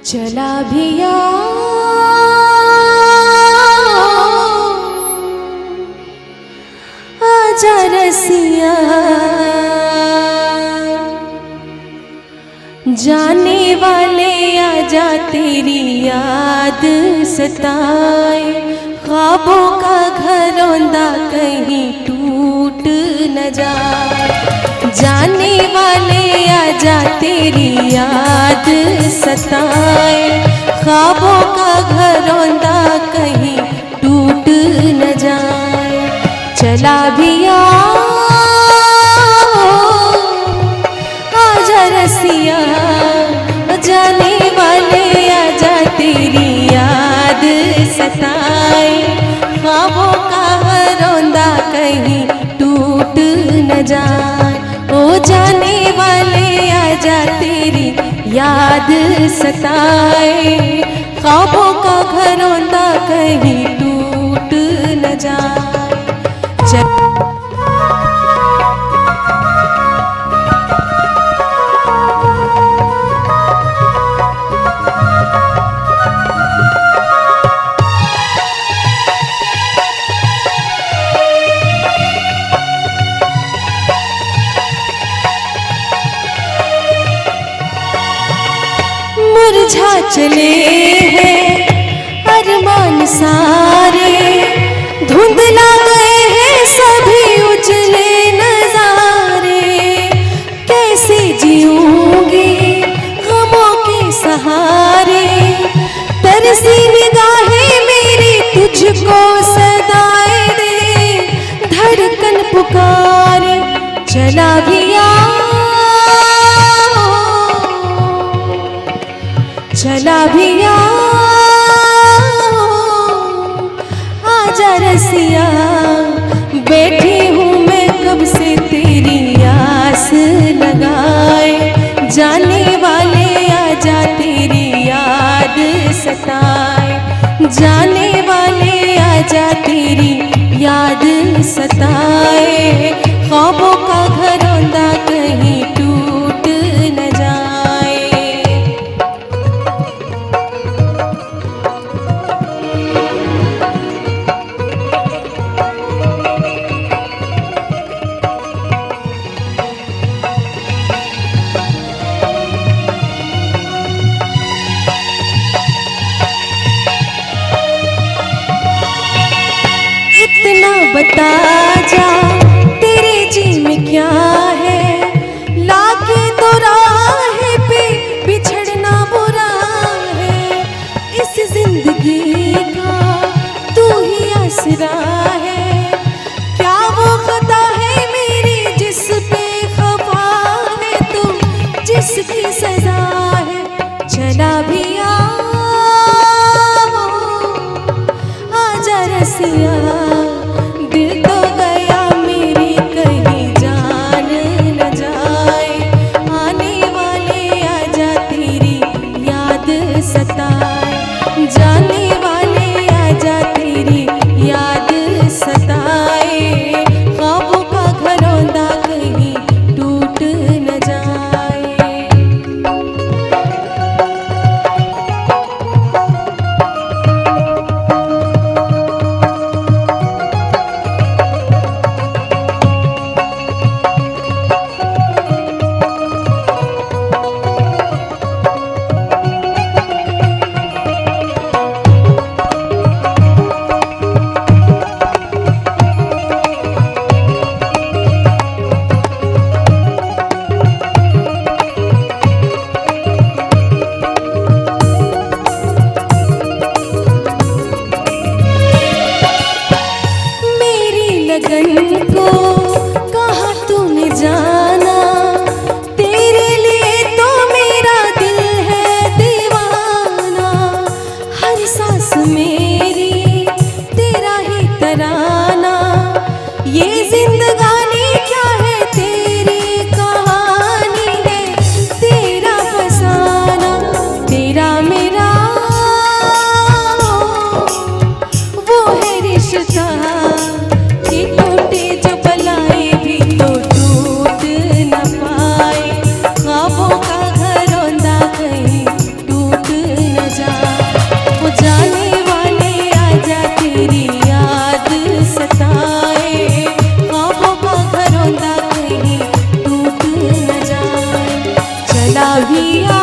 चला भिया आजा रसिया, जाने वाले आजा तेरी याद सताए, ख्वाबों का घरौंदा कहीं टूट न जाए। जाने वाले आजा तेरी याद सताए, ख्वाबों का घरौंदा कहीं टूट न जाए। चला भिया आजा रसिया, जाने वाले आजा तेरी याद सताए, ख्वाबों का घरौंदा कहीं टूट न जाए। ओ जाने वाले आजा तेरी याद सताए, ख्वाबों का घरौंदा कहीं टूट न जाए। मुरझा चले हैं अरमान सारे, धुंधला गए हैं सभी उजले नजारे। कैसे जीऊंगी गमों के सहारे, तरसी निगाहें मेरी तुझको सदाए दे, धड़कन पुकारे चला भिया, चला भिया आजा रसिया। बैठी हूँ मैं कब से तेरी आस लगाए, जाने वाले आजा तेरी याद सताए, जाने वाले आजा तेरी याद सताए, ख्वाबों का घरौंदा कहीं टूट न जाए। इतना बता जा तेरे जी में क्या है, लाके तो राह पे बिछड़ना बुरा है। इस जिंदगी का तू ही आसरा है, क्या वो खता है मेरी जिस पे खफा है तू, जिसकी सजा है। चला भिया आजा रसिया, दिल तो गया मेरी कहीं जान न जाए, आने वाले आजा तेरी याद सताए, जाने वाले आजा तेरी याद सताए, ख्वाबों का घरौंदा कहीं टूट न जाए। भी